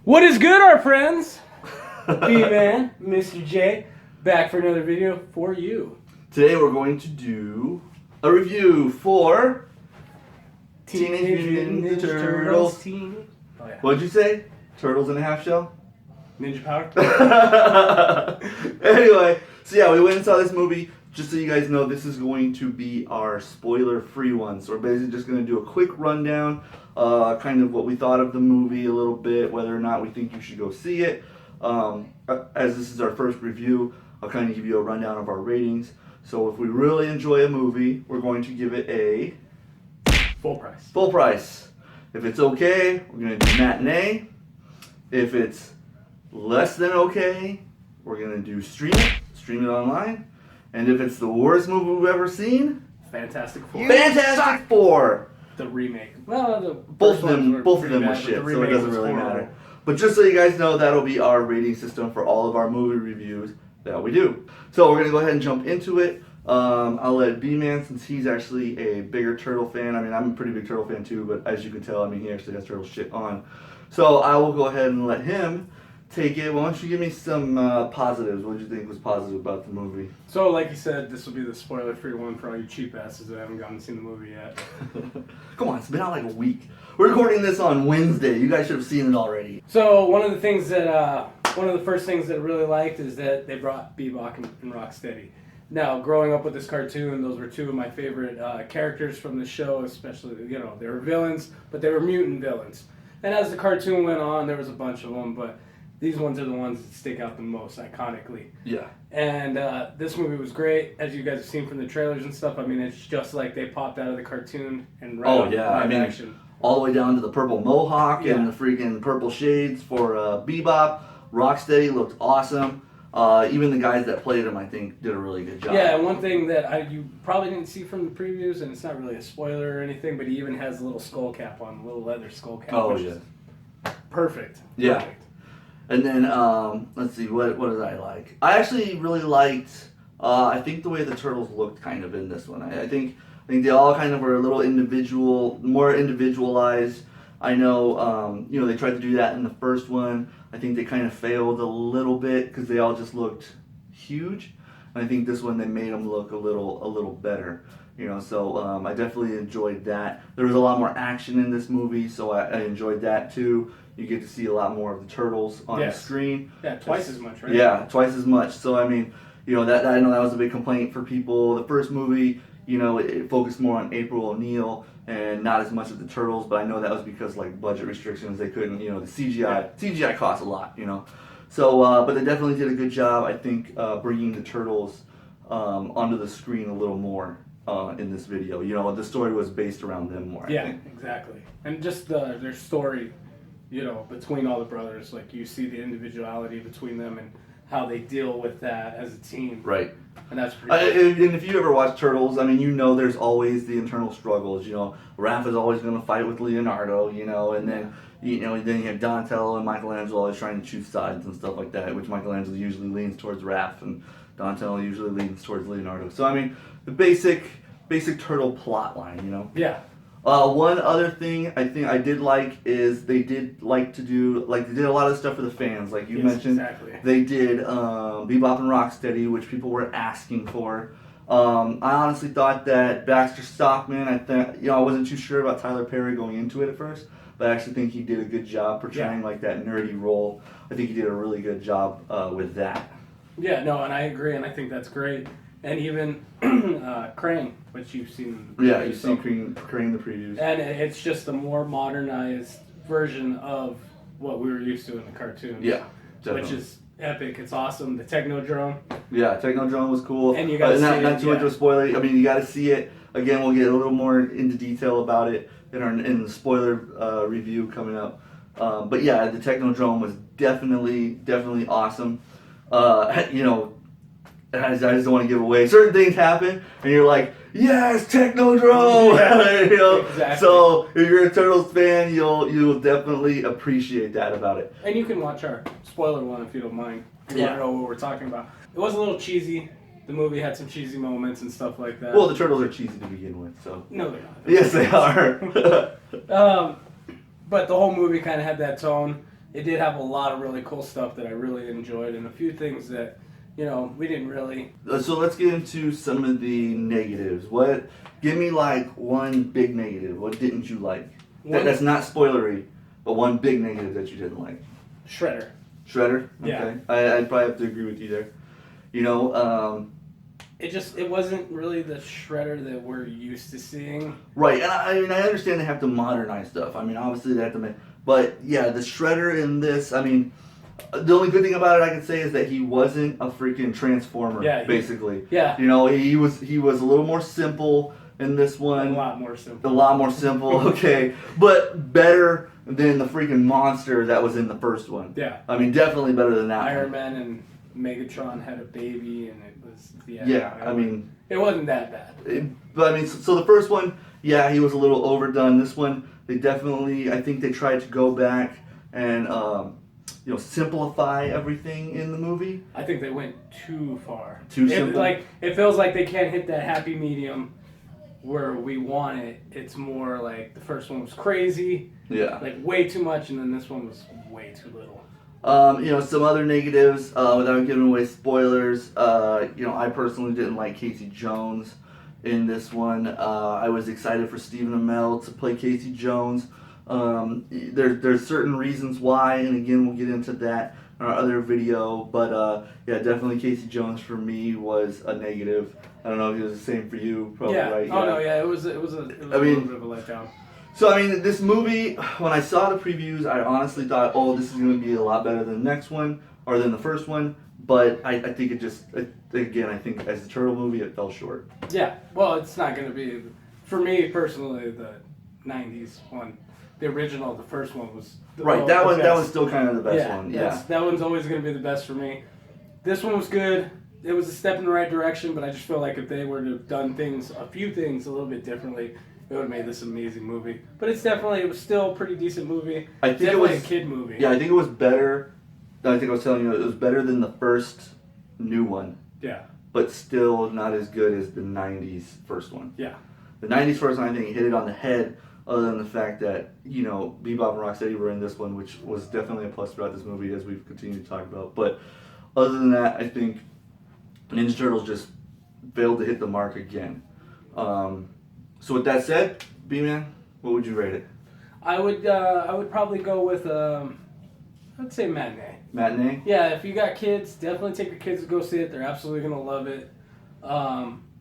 What is good, our friends? B-Man, Mr. J, back for another video for you. Today we're going to do a review for Teenage Mutant Ninja Turtles. Oh, yeah. What'd you say? Turtles in a half shell? Ninja Power? Anyway, so yeah, we went and saw this movie. Just so you guys know, this is going to be our spoiler-free one. So we're basically just going to do a quick rundown, kind of what we thought of the movie a little bit, whether or not we think you should go see it. As this is our first review, I'll kind of give you a rundown of our ratings. So if we really enjoy a movie, we're going to give it a Full price. full price. If it's okay, we're going to do matinee. If it's less than okay, we're going to do stream it online. And if it's the worst movie we've ever seen, Fantastic Four. Fantastic Four. The remake. Well, Both of them were shit, so it doesn't really matter. But just so you guys know, that'll be our rating system for all of our movie reviews that we do. So we're gonna go ahead and jump into it. I'll let B-Man, since he's actually a bigger Turtle fan. I mean, I'm a pretty big Turtle fan too, but as you can tell, I mean, he actually has Turtle shit on. So I will go ahead and let him take it. Why don't you give me some positives? What did you think was positive about the movie? So, like you said, this will be the spoiler-free one for all you cheap asses that haven't gone and seen the movie yet. Come on, it's been out like a week. We're recording this on Wednesday. You guys should have seen it already. So, one of the first things that I really liked is that they brought Bebop and Rocksteady. Now, growing up with this cartoon, those were two of my favorite characters from the show, especially, you know, they were villains, but they were mutant villains. And as the cartoon went on, there was a bunch of them, but these ones are the ones that stick out the most iconically. Yeah. And this movie was great, as you guys have seen from the trailers and stuff. I mean, it's just like they popped out of the cartoon and action. All the way down to the purple mohawk and the freaking purple shades for Bebop. Rocksteady looked awesome. Even the guys that played him, I think, did a really good job. Yeah, and one thing that you probably didn't see from the previews, and it's not really a spoiler or anything, but he even has a little skull cap on, a little leather skull cap. Oh, yeah. Perfect. Yeah. Perfect. And then, let's see, what did I like? I actually really liked, I think the way the Turtles looked kind of in this one. I think they all kind of were a little more individualized. I know, you know, they tried to do that in the first one. I think they kind of failed a little bit because they all just looked huge. And I think this one they made them look a little better. You know, so I definitely enjoyed that. There was a lot more action in this movie, so I enjoyed that too. You get to see a lot more of the Turtles on the screen. Yeah, twice as much, right? Yeah, twice as much. So I mean, you know, that I know that was a big complaint for people. The first movie, you know, it focused more on April O'Neil and not as much of the Turtles, but I know that was because like budget restrictions. They couldn't, you know, the CGI costs a lot, you know. So, but they definitely did a good job, I think, bringing the Turtles onto the screen a little more in this video. You know, the story was based around them more. I think. Exactly. And just their story, you know, between all the brothers, like you see the individuality between them and how they deal with that as a team. Right. And that's pretty and if you ever watch Turtles, I mean, you know there's always the internal struggles. You know, Raph is always going to fight with Leonardo, you know, and then, you know, then you have Donatello and Michelangelo always trying to choose sides and stuff like that, which Michelangelo usually leans towards Raph and Donatello usually leans towards Leonardo. So, I mean, the basic Turtle plot line, you know? Yeah. One other thing I think I did like is they did like to do, like they did a lot of stuff for the fans, like you mentioned. Exactly. They did Bebop and Rocksteady, which people were asking for. I honestly thought that Baxter Stockman, I wasn't too sure about Tyler Perry going into it at first, but I actually think he did a good job portraying like that nerdy role. I think he did a really good job with that. Yeah, no, and I agree, and I think that's great. And even Krang, which you've seen. Yeah, you've seen Krang in the previews. And it's just a more modernized version of what we were used to in the cartoon. Yeah, definitely. Which is epic. It's awesome. The Technodrome. Yeah, Technodrome was cool. And you got to see it. Not too much of a spoiler. I mean, you got to see it. Again, we'll get a little more into detail about it in the spoiler review coming up. But yeah, the Technodrome was definitely awesome. You know, I just don't want to give away. Certain things happen, and you're like, yes, Technodrome! Yeah, you know? exactly. So if you're a Turtles fan, you'll definitely appreciate that about it. And you can watch our spoiler one if you don't mind. If you want to know what we're talking about. It was a little cheesy. The movie had some cheesy moments and stuff like that. Well, the Turtles are cheesy to begin with, so. No, they're not. Yes, they are. But the whole movie kind of had that tone. it did have a lot of really cool stuff that I really enjoyed, and a few things that, you know, we didn't really. So let's get into some of the negatives. Give me like one big negative. What didn't you like? That's not spoilery, but one big negative that you didn't like. Shredder. Shredder? Yeah. Okay. I'd probably have to agree with you there. You know, it wasn't really the Shredder that we're used to seeing. right, and I mean, I understand they have to modernize stuff. I mean, obviously they have to make, but yeah, the Shredder in this, I mean, the only good thing about it I can say is that he wasn't a freaking transformer, basically. Yeah. You know, he was a little more simple in this one. A lot more simple. A lot more simple, okay, but better than the freaking monster that was in the first one. Yeah. I mean, definitely better than that. Iron Man and Megatron had a baby, and it was I mean, it wasn't that bad. But I mean, so the first one, yeah, he was a little overdone. This one, they definitely, I think they tried to go back and you know, simplify everything in the movie. I think they went too far. Too simple. Like it feels like they can't hit that happy medium where we want it. It's more like the first one was crazy, like way too much, and then this one was way too little. You know, some other negatives, without giving away spoilers, you know, I personally didn't like Casey Jones in this one. I was excited for Stephen Amell to play Casey Jones. There's certain reasons why, and again, we'll get into that in our other video, but yeah, definitely Casey Jones for me was a negative. I don't know if it was the same for you, probably, right? Oh, no, yeah, it was a little bit of a letdown. So, I mean, this movie, when I saw the previews, I honestly thought, oh, this is going to be a lot better than the next one, or than the first one, but I think it just, again, I think as the Turtle movie, it fell short. Yeah, well, it's not going to be, for me personally, the 90s one, the original, the first one was... Right, that was still kind of the best one, yeah. That one's always going to be the best for me. This one was good. It was a step in the right direction, but I just feel like if they were to have done a few things a little bit differently, it would have made this amazing movie. But it was still a pretty decent movie. I think definitely it was a kid movie. Yeah, I think it was better. I think I was telling you, it was better than the first new one. Yeah. But still not as good as the 90s first one. Yeah. The 90s first one, I think, hit it on the head, other than the fact that, you know, Bebop and Rocksteady were in this one, which was definitely a plus throughout this movie, as we've continued to talk about. But other than that, I think Ninja Turtles just failed to hit the mark again. So with that said, B-Man, what would you rate it? I would probably go with I'd say matinee. Matinee? Yeah, if you got kids, definitely take your kids to go see it. They're absolutely gonna love it.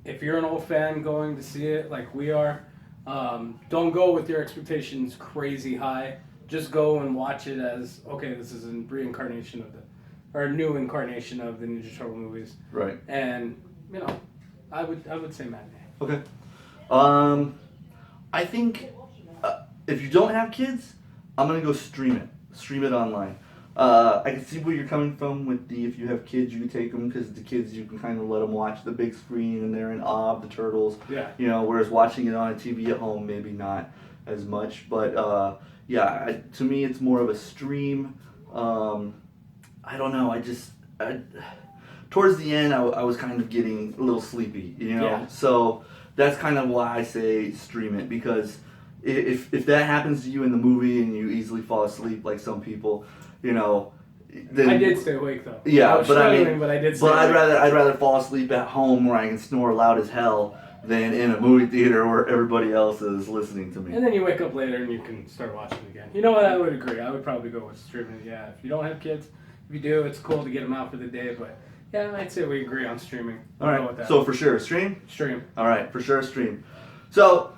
If you're an old fan going to see it like we are, don't go with your expectations crazy high. Just go and watch it as, okay, this is a reincarnation or a new incarnation of the Ninja Turtle movies. Right. And you know, I would say matinee. Okay. I think if you don't have kids, I'm gonna go stream it online. I can see where you're coming from with if you have kids, you can take them, because the kids, you can kind of let them watch the big screen and they're in awe of the turtles. Yeah. You know, whereas watching it on a TV at home, maybe not as much. But yeah, to me, it's more of a stream. I don't know. Towards the end, I was kind of getting a little sleepy, you know. Yeah. So that's kind of why I say stream it, because if that happens to you in the movie and you easily fall asleep like some people, you know, then I did stay awake though. Yeah, I was struggling, but I did. But I'd rather fall asleep at home where I can snore loud as hell than in a movie theater where everybody else is listening to me. And then you wake up later and you can start watching it again. You know what? I would agree. I would probably go with streaming. Yeah, if you don't have kids, if you do, it's cool to get them out for the day. But yeah, I'd say we agree on streaming. All right. So for sure, stream. Stream. All right, for sure, stream. So.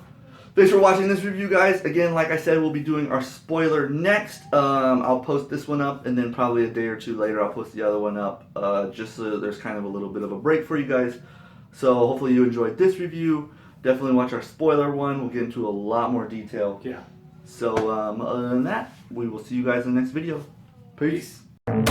Thanks for watching this review, guys. Again, like I said, we'll be doing our spoiler next. I'll post this one up, and then probably a day or two later, I'll post the other one up, just so there's kind of a little bit of a break for you guys. So hopefully you enjoyed this review. Definitely watch our spoiler one. We'll get into a lot more detail. Yeah. So other than that, we will see you guys in the next video. Peace. Peace.